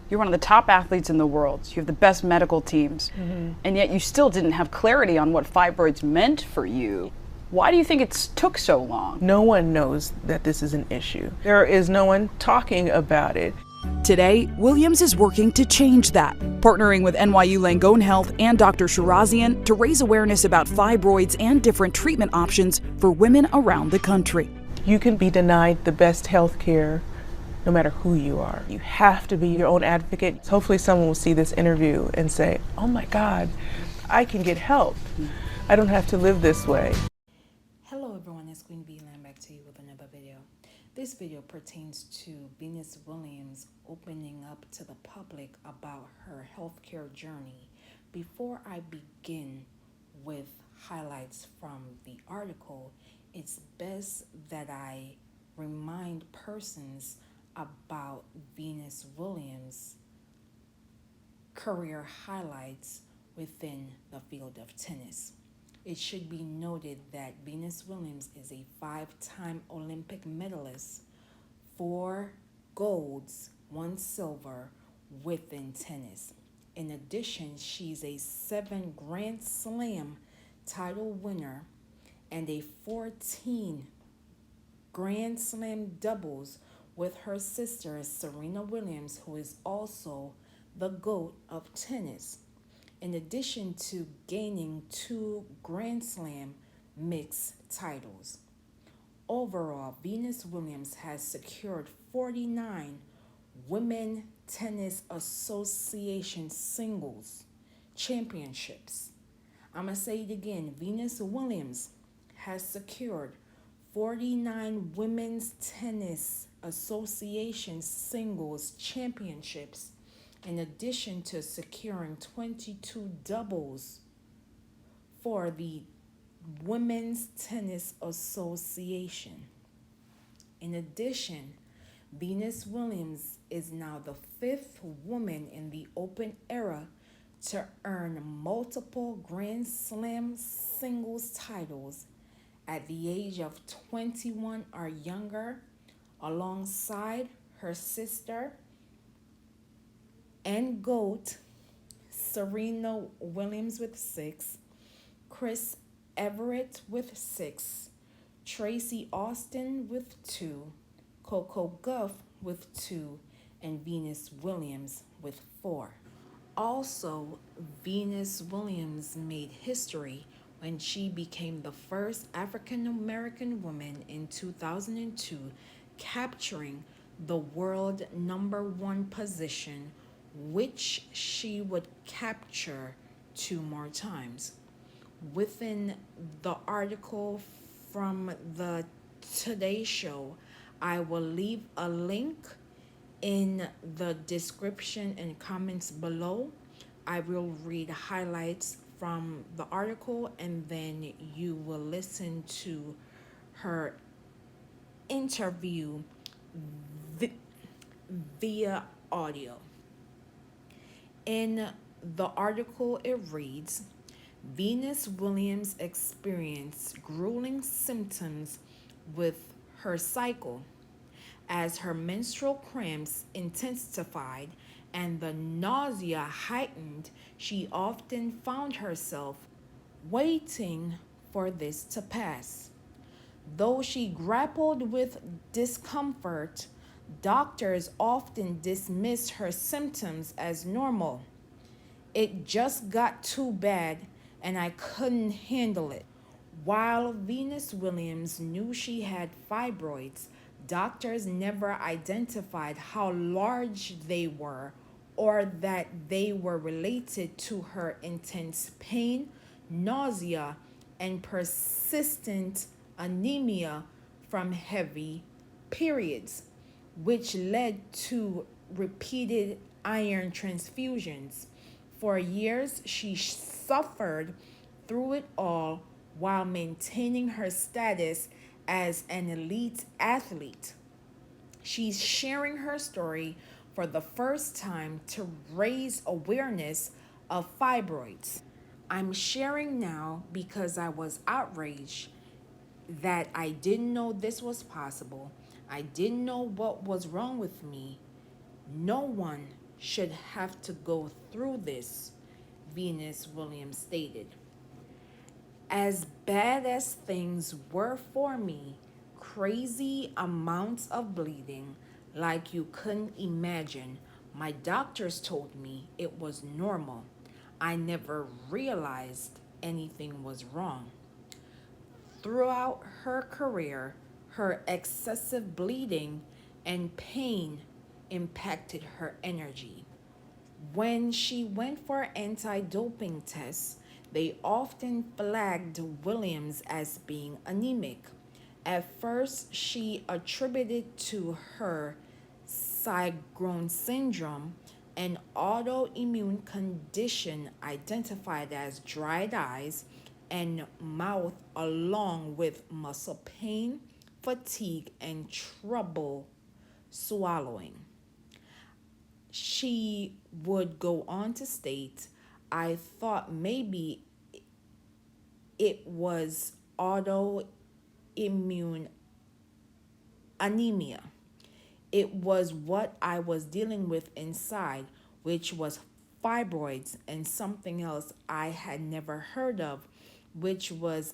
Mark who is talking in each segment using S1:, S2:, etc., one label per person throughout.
S1: You're one of the top athletes in the world. You have the best medical teams. And yet you still didn't have clarity on what fibroids meant for you. Why do you think it took so long?
S2: No one knows that this is an issue. There is no one talking about it.
S3: Today, Williams is working to change that, partnering with NYU Langone Health and Dr. Shirazian to raise awareness about fibroids and different treatment options for women around the country.
S2: You can be denied the best health care no matter who you are. You have to be your own advocate. Hopefully someone will see this interview and say, oh my God, I can get help. I don't have to live this way.
S4: Hello everyone, it's QueenVLionz back to you with another video. This video pertains to VenusWilliams opening up to the public about her healthcare journey. Before I begin with highlights from the article, it's best that I remind persons about VenusWilliams' career highlights within the field of tennis. It should be noted that VenusWilliams is a 5-time Olympic medalist, 4 golds, 1 silver within tennis. In addition, she's a 7 Grand Slam title winner and a 14 Grand Slam doubles with her sister Serena Williams, who is also the GOAT of tennis. In addition to gaining 2 Grand Slam mixed titles. Overall, VenusWilliams has secured 49 Women Tennis Association singles championships. I'm going to say it again. VenusWilliams has secured 49 Women's Tennis Association singles championships, in addition to securing 22 doubles for the Women's Tennis Association. In addition, VenusWilliams is now the 5th woman in the Open era to earn multiple Grand Slam singles titles at the age of 21 or younger, alongside her sister and GOAT Serena Williams with 6, Chris Everett with 6, Tracy Austin with 2, Coco Gauff with 2, and VenusWilliams with 4. Also, VenusWilliams made history when she became the first African American woman in 2002, capturing the world #1 position, which she would capture 2 more times. Within the article from the Today Show, I will leave a link in the description and comments below. I will read highlights from the article and then you will listen to her interview via audio. In the article, it reads, VenusWilliams experienced grueling symptoms with her cycle. As her menstrual cramps intensified and the nausea heightened, she often found herself waiting for this to pass. Though she grappled with discomfort, doctors often dismissed her symptoms as normal. It just got too bad and I couldn't handle it. While VenusWilliams knew she had fibroids, doctors never identified how large they were or that they were related to her intense pain, nausea, and persistent anemia from heavy periods, which led to repeated iron transfusions. For years, she suffered through it all while maintaining her status as an elite athlete. She's sharing her story for the first time to raise awareness of fibroids. I'm sharing now because I was outraged that I didn't know this was possible. I didn't know what was wrong with me. No one should have to go through this, VenusWilliams stated. As bad as things were for me, crazy amounts of bleeding like you couldn't imagine, my doctors told me it was normal. I never realized anything was wrong. Throughout her career, her excessive bleeding and pain impacted her energy. When she went for anti-doping tests, they often flagged Williams as being anemic. At first, she attributed to her Sjogren's syndrome, an autoimmune condition identified as dried eyes and mouth, along with muscle pain, fatigue, and trouble swallowing. She would go on to state, I thought maybe it was autoimmune anemia. It was what I was dealing with inside, which was fibroids, and something else I had never heard of, which was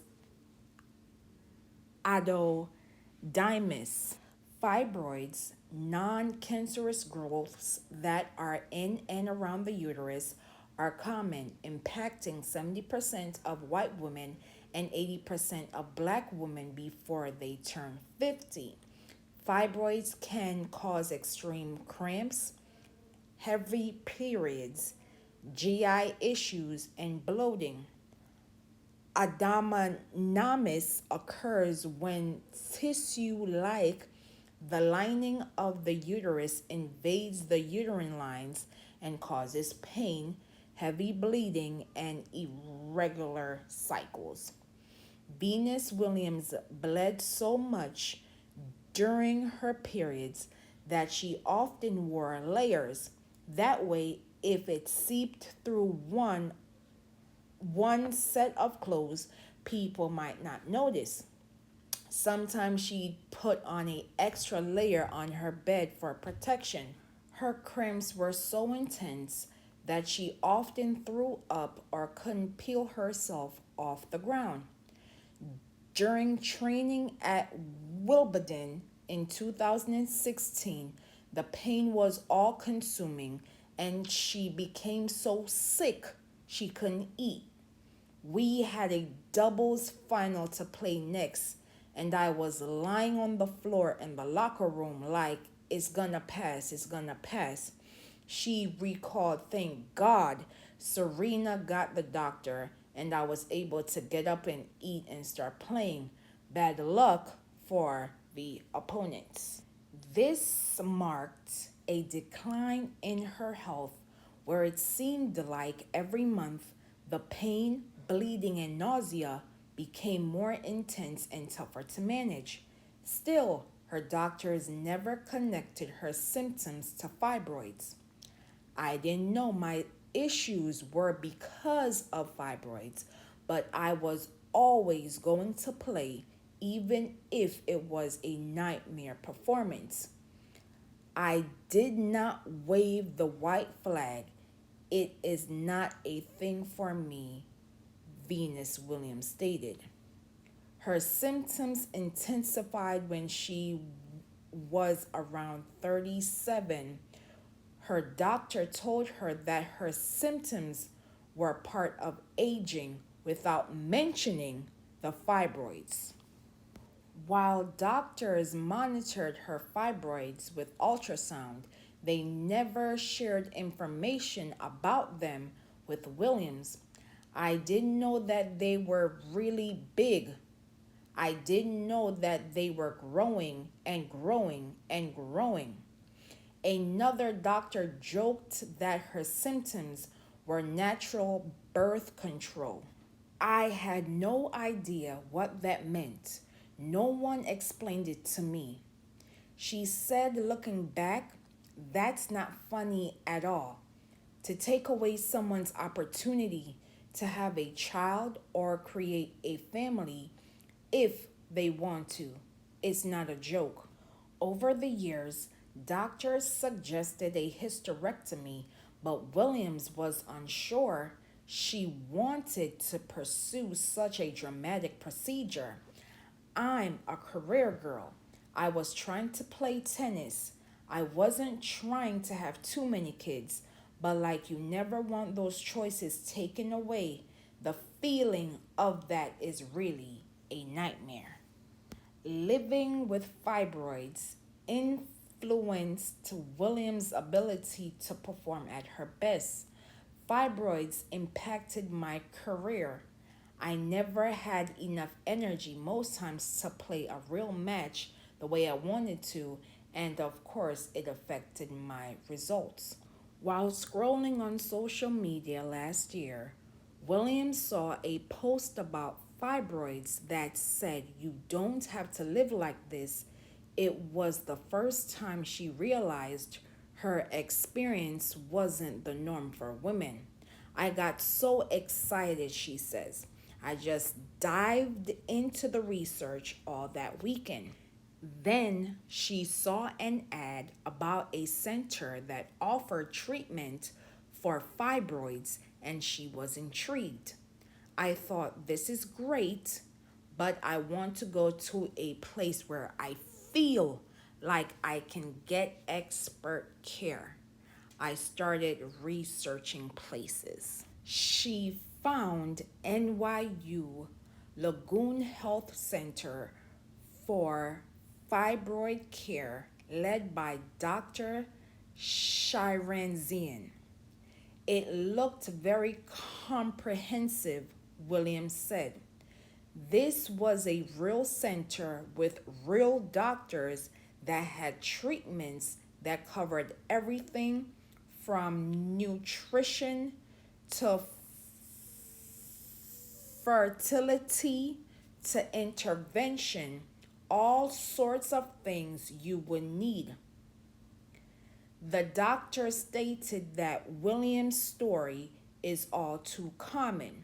S4: adenomyosis. Fibroids, non-cancerous growths that are in and around the uterus, are common, impacting 70% of white women and 80% of black women before they turn 50. Fibroids can cause extreme cramps, heavy periods, GI issues, and bloating. Adenomyosis occurs when tissue like the lining of the uterus invades the uterine lines and causes pain, heavy bleeding, and irregular cycles. VenusWilliams bled so much during her periods that she often wore layers. That way, if it seeped through one set of clothes, people might not notice. Sometimes she'd put on an extra layer on her bed for protection. Her cramps were so intense that she often threw up or couldn't peel herself off the ground. During training at Wimbledon in 2016, the pain was all-consuming and she became so sick she couldn't eat. We had a doubles final to play next, and I was lying on the floor in the locker room like, it's gonna pass, it's gonna pass. She recalled, thank God, Serena got the doctor and I was able to get up and eat and start playing. Bad luck for the opponents. This marked a decline in her health where it seemed like every month the pain, bleeding, and nausea became more intense and tougher to manage. Still, her doctors never connected her symptoms to fibroids. I didn't know my issues were because of fibroids, but I was always going to play, even if it was a nightmare performance. I did not wave the white flag. It is not a thing for me, VenusWilliams stated. Her symptoms intensified when she was around 37. Her doctor told her that her symptoms were part of aging without mentioning the fibroids. While doctors monitored her fibroids with ultrasound, they never shared information about them with Williams. I didn't know that they were really big. I didn't know that they were growing and growing and growing. Another doctor joked that her symptoms were natural birth control. I had no idea what that meant. No one explained it to me. She said, looking back, that's not funny at all. To take away someone's opportunity to have a child or create a family if they want to, it's not a joke. Over the years, Doctors suggested a hysterectomy, but Williams was unsure she wanted to pursue such a dramatic procedure. I'm a career girl. I was trying to play tennis. I wasn't trying to have too many kids, but like you never want those choices taken away. The feeling of that is really a nightmare. Living with fibroids influenced Williams' ability to perform at her best. Fibroids impacted my career. I never had enough energy most times to play a real match the way I wanted to, and of course, it affected my results. While scrolling on social media last year, Williams saw a post about fibroids that said you don't have to live like this. It was the first time she realized her experience wasn't the norm for women. I got so excited, she says. I just dived into the research all that weekend. Then she saw an ad about a center that offered treatment for fibroids and she was intrigued. I thought, this is great, but I want to go to a place where I feel like I can get expert care. I started researching places. She found NYU Lagoon Health Center for Fibroid Care led by Dr. Shiranzian. It looked very comprehensive, Williams said. This was a real center with real doctors that had treatments that covered everything from nutrition to fertility to intervention, all sorts of things you would need. The doctor stated that Williams' story is all too common.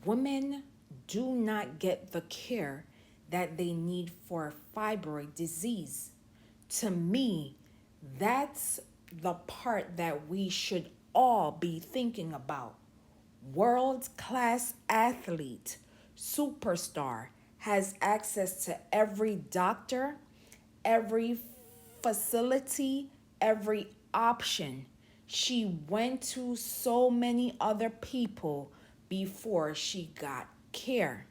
S4: Women do not get the care that they need for fibroid disease. To me, that's the part that we should all be thinking about. World-class athlete, superstar, has access to every doctor, every facility, every option. She went to so many other people before she got care.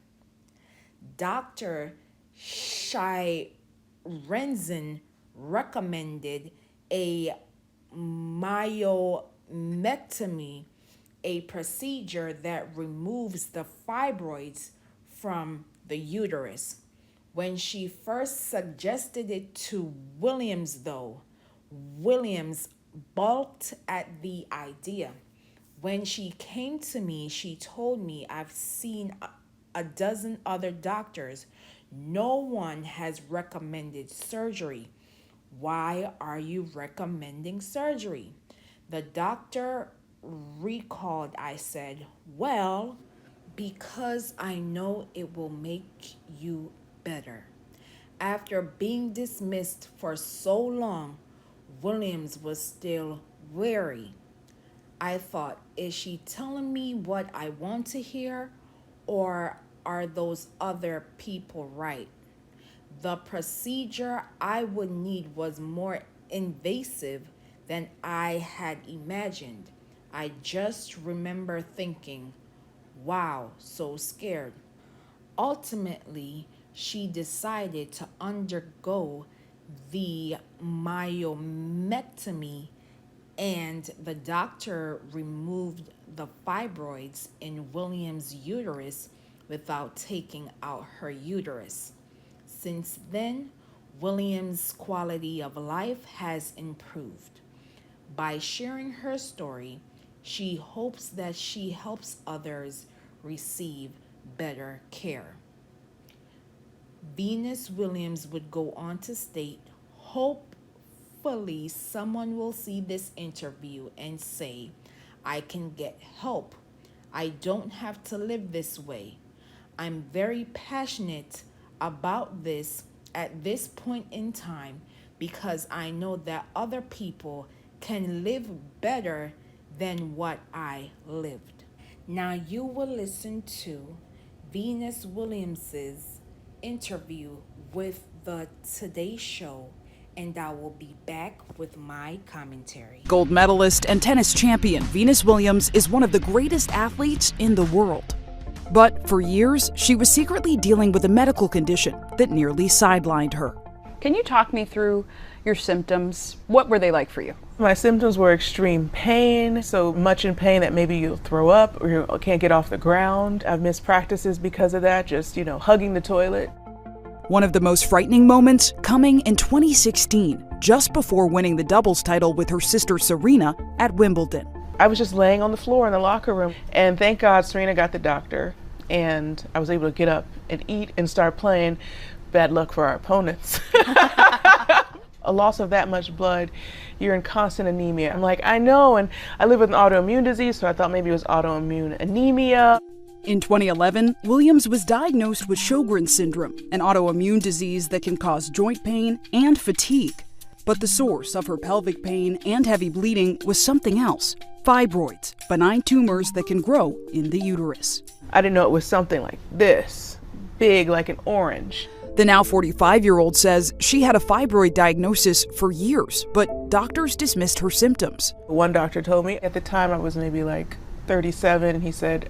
S4: Dr. Shiranzian recommended a myomectomy, a procedure that removes the fibroids from the uterus. When she first suggested it to Williams, though, Williams balked at the idea. When she came to me, she told me, I've seen a dozen other doctors. No one has recommended surgery. Why are you recommending surgery? The doctor recalled. I said, well, because I know it will make you better. After being dismissed for so long, Williams was still wary. I thought, is she telling me what I want to hear, or are those other people right? The procedure I would need was more invasive than I had imagined. I just remember thinking, wow, so scared. Ultimately, she decided to undergo the myomectomy, and the doctor removed the fibroids in Williams' uterus without taking out her uterus. Since then, Williams' quality of life has improved. By sharing her story, she hopes that she helps others receive better care. VenusWilliams would go on to state, hopefully someone will see this interview and say, I can get help. I don't have to live this way. I'm very passionate about this at this point in time because I know that other people can live better than what I lived. Now you will listen to VenusWilliams' interview with the Today Show, and I will be back with my commentary.
S3: Gold medalist and tennis champion Venus Williams is one of the greatest athletes in the world. But for years, she was secretly dealing with a medical condition that nearly sidelined her.
S1: Can you talk me through your symptoms? What were they like for you?
S2: My symptoms were extreme pain, so much in pain that maybe you'll throw up or you can't get off the ground. I've missed practices because of that, just, hugging the toilet.
S3: One of the most frightening moments coming in 2016, just before winning the doubles title with her sister Serena at Wimbledon.
S2: I was just laying on the floor in the locker room, and thank God Serena got the doctor, and I was able to get up and eat and start playing. Bad luck for our opponents. A loss of that much blood, you're in constant anemia. I'm like, I know, and I live with an autoimmune disease, so I thought maybe it was autoimmune anemia.
S3: In 2011, Williams was diagnosed with Sjogren's syndrome, an autoimmune disease that can cause joint pain and fatigue. But the source of her pelvic pain and heavy bleeding was something else: fibroids, benign tumors that can grow in the uterus.
S2: I didn't know it was something like this, big like an orange.
S3: The now 45-year-old says she had a fibroid diagnosis for years, but doctors dismissed her symptoms.
S2: One doctor told me, at the time I was maybe like 37, and he said,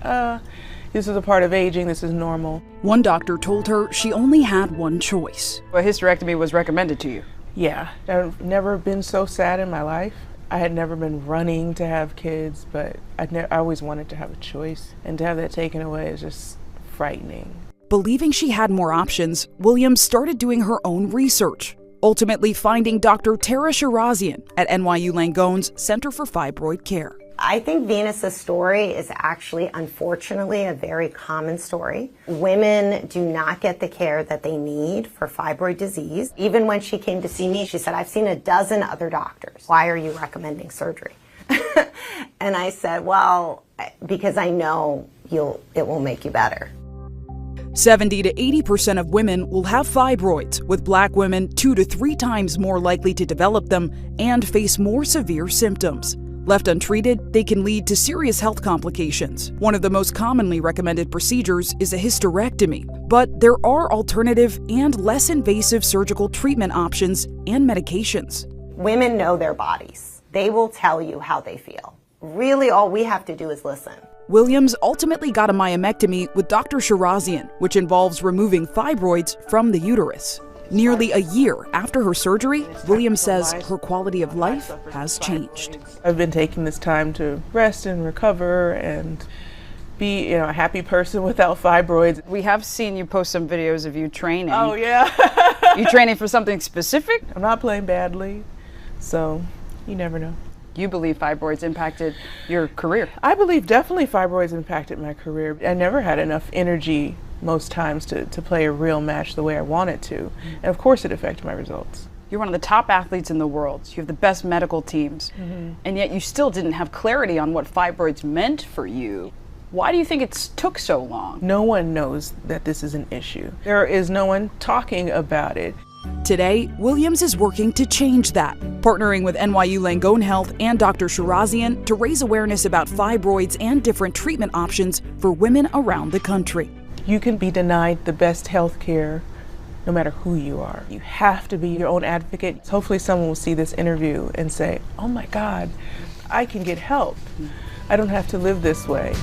S2: this is a part of aging, this is normal.
S3: One doctor told her she only had one choice.
S1: A hysterectomy was recommended to you.
S2: Yeah, I've never been so sad in my life. I had never been running to have kids, but I always wanted to have a choice, and to have that taken away is just frightening.
S3: Believing she had more options, Williams started doing her own research, ultimately finding Dr. Tara Shirazian at NYU Langone's Center for Fibroid Care.
S5: I think Venus's story is actually, unfortunately, a very common story. Women do not get the care that they need for fibroid disease. Even when she came to see me, she said, I've seen a dozen other doctors. Why are you recommending surgery? And I said, well, because I know it will make you better.
S3: 70 to 80% of women will have fibroids, with Black women 2 to 3 times more likely to develop them and face more severe symptoms. Left untreated, they can lead to serious health complications. One of the most commonly recommended procedures is a hysterectomy, but there are alternative and less invasive surgical treatment options and medications.
S5: Women know their bodies. They will tell you how they feel. Really, all we have to do is listen.
S3: Williams ultimately got a myomectomy with Dr. Shirazian, which involves removing fibroids from the uterus. Nearly a year after her surgery, Williams says her quality of life has changed.
S2: I've been taking this time to rest and recover and be, a happy person without fibroids.
S1: We have seen you post some videos of you training.
S2: Oh, yeah.
S1: You training for something specific?
S2: I'm not playing badly, so you never know.
S1: You believe fibroids impacted your career?
S2: I believe definitely fibroids impacted my career. I never had enough energy most times to play a real match the way I wanted to. And of course it affected my results.
S1: You're one of the top athletes in the world. You have the best medical teams. And yet you still didn't have clarity on what fibroids meant for you. Why do you think it took so long?
S2: No one knows that this is an issue. There is no one talking about it.
S3: Today, Williams is working to change that, partnering with NYU Langone Health and Dr. Shirazian to raise awareness about fibroids and different treatment options for women around the country.
S2: You can be denied the best health care no matter who you are. You have to be your own advocate. Hopefully someone will see this interview and say, oh my God, I can get help. I don't have to live this way.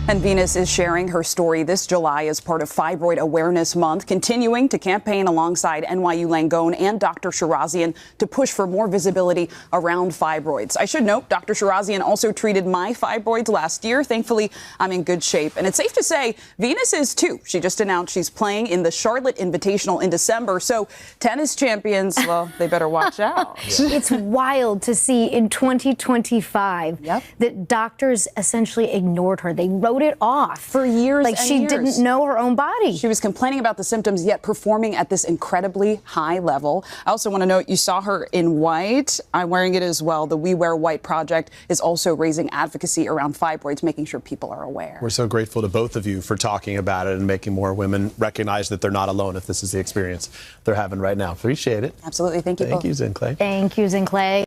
S3: And Venus is sharing her story this July as part of Fibroid Awareness Month, continuing to campaign alongside NYU Langone and Dr. Shirazian to push for more visibility around fibroids. I should note, Dr. Shirazian also treated my fibroids last year. Thankfully, I'm in good shape. And it's safe to say Venus is too. She just announced she's playing in the Charlotte Invitational in December. So tennis champions, well, they better watch out.
S6: It's wild to see in 2025 that doctors essentially ignored her. They wrote wrote it off.
S3: For years
S6: Like
S3: and
S6: she
S3: years.
S6: didn't know her own body.
S3: She was complaining about the symptoms, yet performing at this incredibly high level. I also want to note you saw her in white. I'm wearing it as well. The We Wear White project is also raising advocacy around fibroids, making sure people are aware.
S7: We're so grateful to both of you for talking about it and making more women recognize that they're not alone if this is the experience they're having right now. Appreciate it.
S3: Absolutely. Thank you both.
S7: Thank you, Zen Clay.
S6: Thank you, Zen Clay.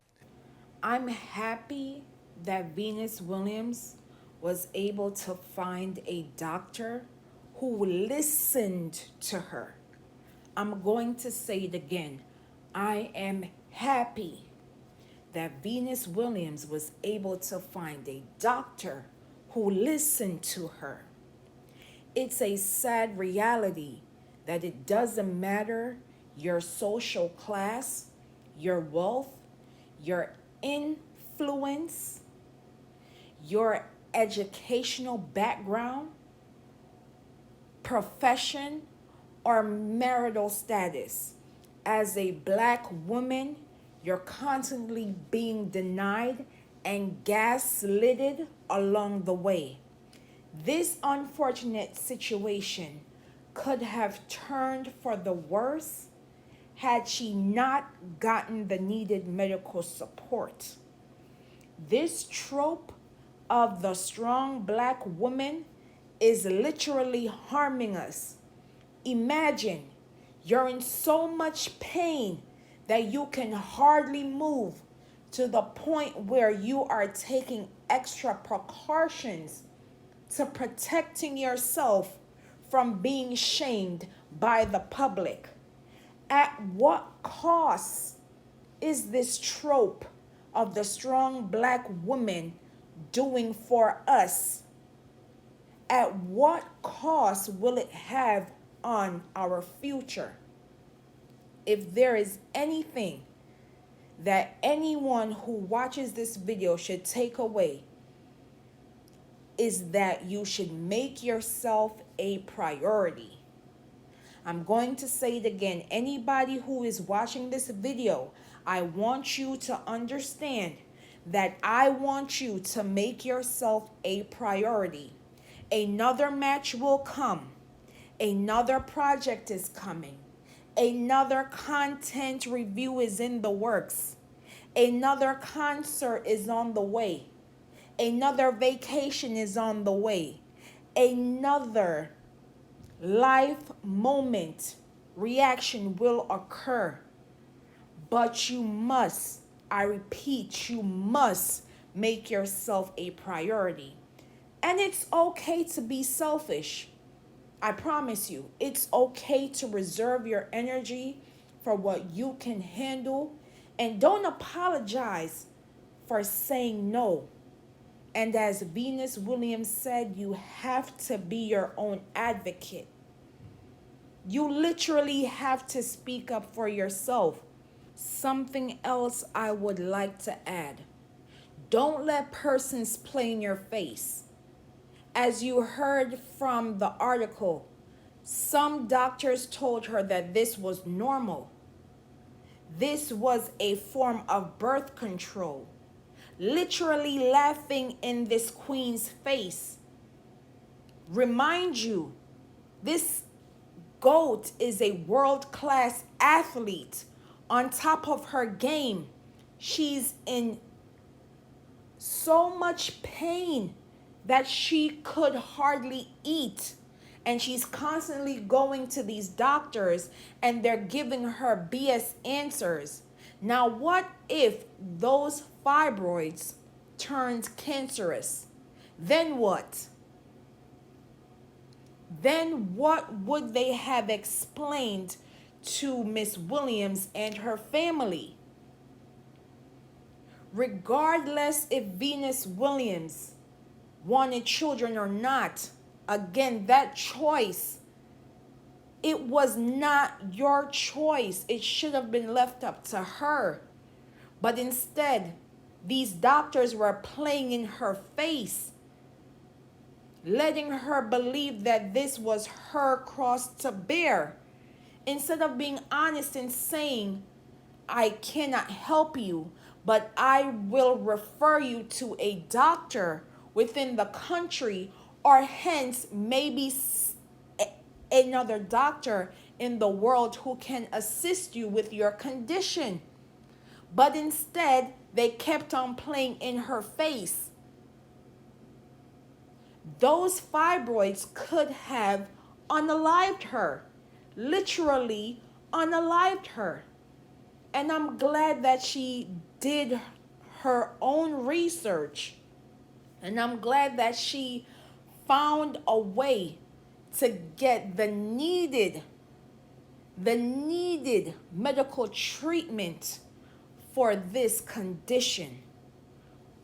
S4: I'm happy that VenusWilliams was able to find a doctor who listened to her. I'm going to say it again. I am happy that VenusWilliams was able to find a doctor who listened to her. It's a sad reality that it doesn't matter your social class, your wealth, your influence, your educational background, profession, or marital status. As a Black woman, you're constantly being denied and gaslighted along the way. This unfortunate situation could have turned for the worse had she not gotten the needed medical support. This trope of the strong Black woman is literally harming us. Imagine you're in so much pain that you can hardly move, to the point where you are taking extra precautions to protecting yourself from being shamed by the public. At what cost is this trope of the strong Black woman doing for us? At what cost will it have on our future? If there is anything that anyone who watches this video should take away, is that you should make yourself a priority. I'm going to say it again. Anybody who is watching this video, I want you to understand that I want you to make yourself a priority. Another match will come. Another project is coming. Another content review is in the works. Another concert is on the way. Another vacation is on the way. Another life moment reaction will occur. But you must, I repeat, you must make yourself a priority. And it's okay to be selfish. I promise you, it's okay to reserve your energy for what you can handle. And don't apologize for saying no. And as VenusWilliams said, you have to be your own advocate. You literally have to speak up for yourself. Something else I would like to add. Don't let persons play in your face. As you heard from the article, some doctors told her that this was normal. This was a form of birth control. Literally laughing in this queen's face. Remind you, this GOAT is a world-class athlete. On top of her game, she's in so much pain that she could hardly eat. And she's constantly going to these doctors and they're giving her BS answers. Now, what if those fibroids turned cancerous? Then what? Then what would they have explained to Miss Williams and her family? Regardless if VenusWilliams wanted children or not, again, that choice, it was not your choice. It should have been left up to her. But instead, these doctors were playing in her face, letting her believe that this was her cross to bear. Instead of being honest and saying, I cannot help you, but I will refer you to a doctor within the country or hence maybe another doctor in the world who can assist you with your condition. But instead, they kept on playing in her face. Those fibroids could have unalived her, literally unalived her. And I'm glad that she did her own research. And I'm glad that she found a way to get the needed medical treatment for this condition.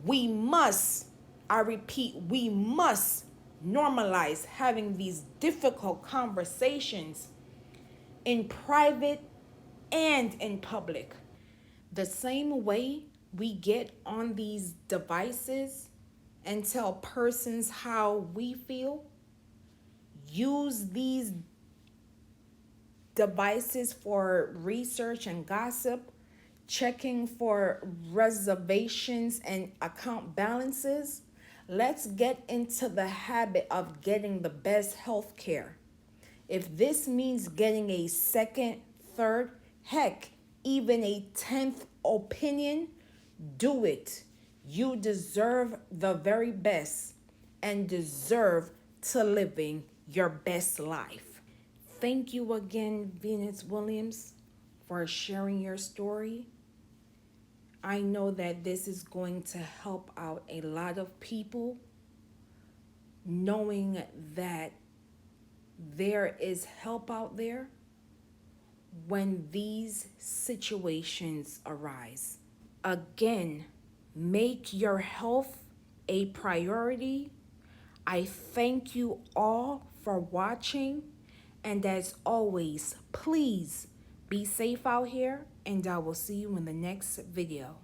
S4: We must, I repeat, we must normalize having these difficult conversations in private and in public. The same way we get on these devices and tell persons how we feel, use these devices for research and gossip, checking for reservations and account balances. Let's get into the habit of getting the best health care. If this means getting a second, third, heck, even a 10th opinion, do it. You deserve the very best and deserve to living your best life. Thank you again, VenusWilliams, for sharing your story. I know that this is going to help out a lot of people, knowing that there is help out there when these situations arise. Again, make your health a priority. I thank you all for watching. And as always, please be safe out here, and I will see you in the next video.